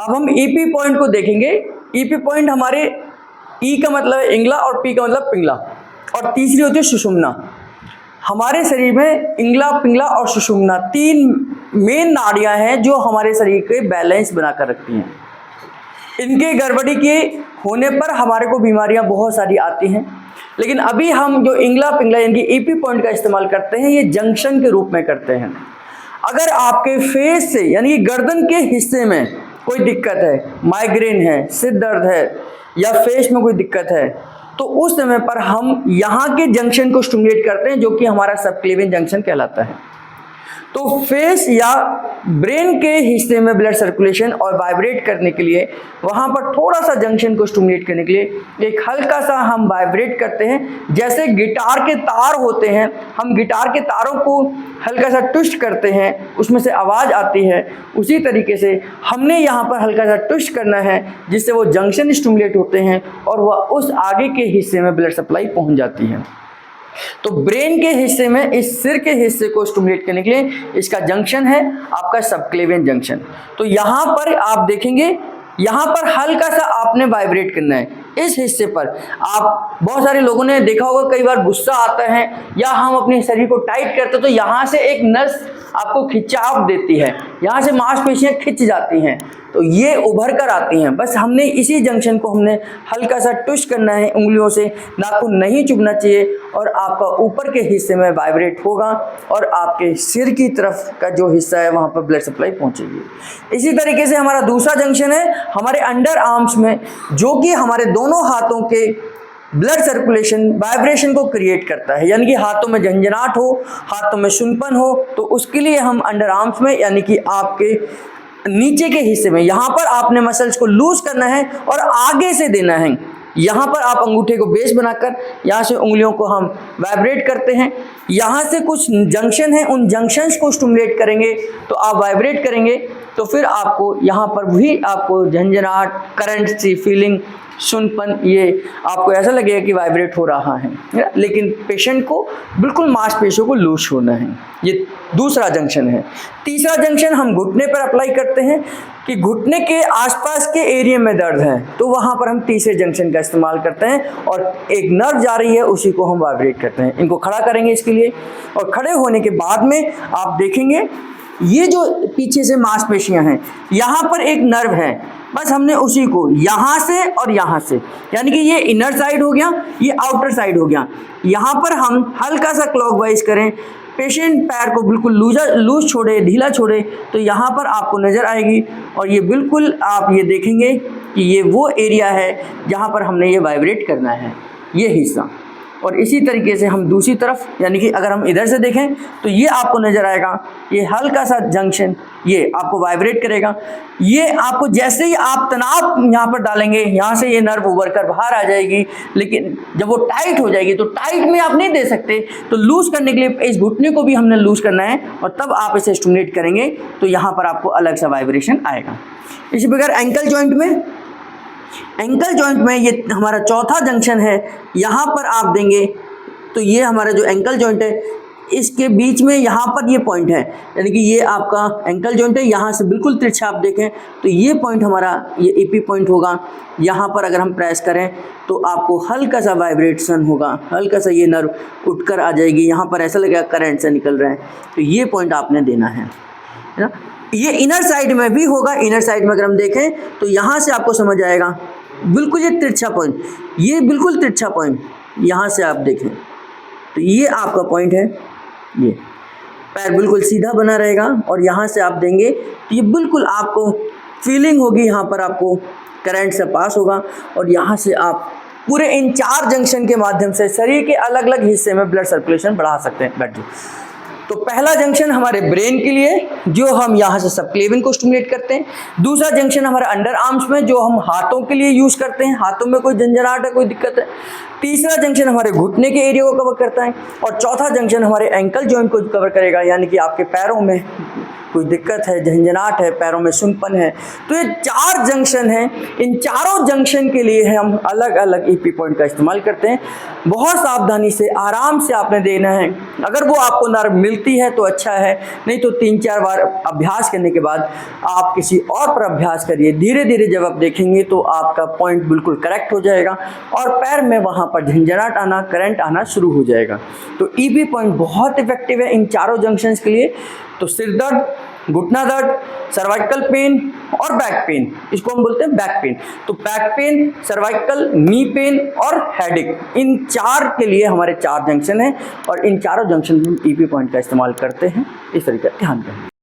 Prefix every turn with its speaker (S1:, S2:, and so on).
S1: अब हम EP point को देखेंगे। ईपी पॉइंट हमारे ई का मतलब है इंगला और पी का मतलब पिंगला, और तीसरी होती है सुषुम्ना। हमारे शरीर में इंगला, पिंगला और सुषुम्ना तीन मेन नाड़ियां हैं जो हमारे शरीर के बैलेंस बनाकर रखती हैं। इनके गड़बड़ी के होने पर हमारे को बीमारियां बहुत सारी आती हैं। लेकिन अभी हम जो इंगला, पिंगला यानी कि ईपी पॉइंट का इस्तेमाल करते हैं, ये जंक्शन के रूप में करते हैं। अगर आपके फेस से यानी कि गर्दन के हिस्से में कोई दिक्कत है, माइग्रेन है, सिर दर्द है या फेस में कोई दिक्कत है, तो उस समय पर हम यहाँ के जंक्शन को स्टिमुलेट करते हैं, जो कि हमारा सबक्लेवियन जंक्शन कहलाता है। तो फेस या ब्रेन के हिस्से में ब्लड सर्कुलेशन और वाइब्रेट करने के लिए वहाँ पर थोड़ा सा जंक्शन को स्टिमुलेट करने के लिए एक हल्का सा हम वाइब्रेट करते हैं। जैसे गिटार के तार होते हैं, हम गिटार के तारों को हल्का सा ट्विस्ट करते हैं, उसमें से आवाज़ आती है, उसी तरीके से हमने यहाँ पर हल्का सा ट्विस्ट करना है जिससे वो जंक्शन स्टिमुलेट होते हैं और वह उस आगे के हिस्से में ब्लड सप्लाई पहुँच जाती है। तो ब्रेन के हिस्से में इस सिर के हिस्से को स्टिमुलेट करने के लिए इसका जंक्शन है आपका सबक्लेवियन जंक्शन। तो यहाँ पर आप देखेंगे, यहाँ पर हल्का सा आपने वाइब्रेट करना है इस हिस्से पर। आप बहुत सारे लोगों ने देखा होगा, कई बार गुस्सा आता है या हम अपने शरीर को टाइट करते हैं तो यहाँ से एक नस आपको खिंचाव देती है, यहाँ से मांसपेशियाँ खिंच जाती हैं, तो ये उभर कर आती हैं। बस हमने इसी जंक्शन को हमने हल्का सा ट्विस्ट करना है उंगलियों से, नाखून नहीं चुभना चाहिए, और आपका ऊपर के हिस्से में वाइब्रेट होगा और आपके सिर की तरफ का जो हिस्सा है वहाँ पर ब्लड सप्लाई पहुँचेगी। इसी तरीके से हमारा दूसरा जंक्शन है हमारे अंडर आर्म्स में, जो कि हमारे दोनों हाथों के ब्लड सर्कुलेशन वाइब्रेशन को क्रिएट करता है। यानी कि हाथों में झंझनाहट हो, हाथों में सुनपन हो, तो उसके लिए हम अंडर आर्म्स में यानी कि आपके नीचे के हिस्से में यहाँ पर आपने मसल्स को लूज करना है और आगे से देना है। यहाँ पर आप अंगूठे को बेस बनाकर यहाँ से उंगलियों को हम वाइब्रेट करते हैं। यहाँ से कुछ जंक्शन है, उन जंक्शंस को स्टिमुलेट करेंगे तो आप वाइब्रेट करेंगे, तो फिर आपको यहाँ पर भी आपको झंझनाहट, करंट सी फीलिंग, सुनपन, ये आपको ऐसा लगेगा कि वाइब्रेट हो रहा है, लेकिन पेशेंट को बिल्कुल मांसपेशियों को लूज होना है। ये दूसरा जंक्शन है। तीसरा जंक्शन हम घुटने पर अप्लाई करते हैं कि घुटने के आसपास के एरिया में दर्द है, तो वहाँ पर हम तीसरे जंक्शन का इस्तेमाल करते हैं और एक नर्व जा रही है उसी को हम वाइब्रेट करते हैं। इनको खड़ा करेंगे इसके लिए, और खड़े होने के बाद में आप देखेंगे ये जो पीछे से मांसपेशियां हैं, यहाँ पर एक नर्व है, बस हमने उसी को यहाँ से और यहाँ से, यानी कि ये इनर साइड हो गया, ये आउटर साइड हो गया, यहाँ पर हम हल्का सा क्लॉकवाइज करें, पेशेंट पैर को बिल्कुल लूज छोड़े, ढीला छोड़े, तो यहाँ पर आपको नज़र आएगी और ये बिल्कुल आप ये देखेंगे कि ये वो एरिया है जहाँ पर हमने ये वाइब्रेट करना है, ये हिस्सा। और इसी तरीके से हम दूसरी तरफ, यानी कि अगर हम इधर से देखें तो ये आपको नज़र आएगा, ये हल्का सा जंक्शन ये आपको वाइब्रेट करेगा। ये आपको जैसे ही आप तनाव यहाँ पर डालेंगे, यहाँ से ये नर्व उभर कर बाहर आ जाएगी, लेकिन जब वो टाइट हो जाएगी तो टाइट में आप नहीं दे सकते, तो लूज़ करने के लिए इस घुटने को भी हमने लूज़ करना है और तब आप इसे स्टिमुलेट करेंगे तो यहाँ पर आपको अलग सा वाइब्रेशन आएगा। इसी प्रकार एंकल जॉइंट में ये हमारा चौथा जंक्शन है, यहाँ पर आप देंगे तो ये हमारा जो एंकल जॉइंट है इसके बीच में यहाँ पर ये पॉइंट है, यानी कि ये आपका एंकल जॉइंट है, यहाँ से बिल्कुल तिरछा आप देखें तो ये पॉइंट हमारा ये ईपी पॉइंट होगा। यहाँ पर अगर हम प्रेस करें तो आपको हल्का सा वाइब्रेशन होगा, हल्का सा ये नर्व उठकर आ जाएगी, यहाँ पर ऐसा लगेगा करंट से निकल रहा है, तो ये पॉइंट आपने देना है ना। ये इनर साइड में भी होगा। इनर साइड में अगर हम देखें तो यहाँ से आपको समझ आएगा बिल्कुल ये तिरछा पॉइंट, ये बिल्कुल तिरछा पॉइंट, यहाँ से आप देखें तो ये आपका पॉइंट है, ये पैर बिल्कुल सीधा बना रहेगा और यहाँ से आप देंगे तो ये बिल्कुल आपको फीलिंग होगी, यहाँ पर आपको करंट से पास होगा और यहाँ से आप पूरे इन चार जंक्शन के माध्यम से शरीर के अलग अलग हिस्से में ब्लड सर्कुलेशन बढ़ा सकते हैं। बैठिए। तो पहला जंक्शन हमारे ब्रेन के लिए जो हम यहाँ से सबक्लेवियन को स्टिमुलेट करते हैं, दूसरा जंक्शन हमारे अंडर आर्म्स में जो हम हाथों के लिए यूज़ करते हैं, हाथों में कोई झंझनाहट है, कोई दिक्कत है, तीसरा जंक्शन हमारे घुटने के एरिया को कवर करता है और चौथा जंक्शन हमारे एंकल जॉइंट को कवर करेगा, यानी कि आपके पैरों में कुछ दिक्कत है, झंझनाहट है, पैरों में सूनपन है, तो ये 4 जंक्शन हैं। इन चारों जंक्शन के लिए हम अलग अलग ईपी पॉइंट का इस्तेमाल करते हैं। बहुत सावधानी से, आराम से आपने देना है। अगर वो आपको नर्व मिलती है तो अच्छा है, नहीं तो 3-4 बार अभ्यास करने के बाद आप किसी और पर अभ्यास करिए। धीरे धीरे जब आप देखेंगे तो आपका पॉइंट बिल्कुल करेक्ट हो जाएगा और पैर में वहाँ पर झंझनाहट आना, करंट आना शुरू हो जाएगा। तो ईपी पॉइंट बहुत इफेक्टिव है इन चारों जंक्शंस के लिए। तो सिर दर्द, घुटना दर्द, सर्वाइकल पेन और बैक पेन, इसको हम बोलते हैं बैक पेन। तो back pain, cervical, knee pain और हेडेक, इन 4 के लिए हमारे 4 जंक्शन हैं और इन चारों जंक्शन में ईपी पॉइंट का इस्तेमाल करते हैं। इस तरीके का ध्यान रखें।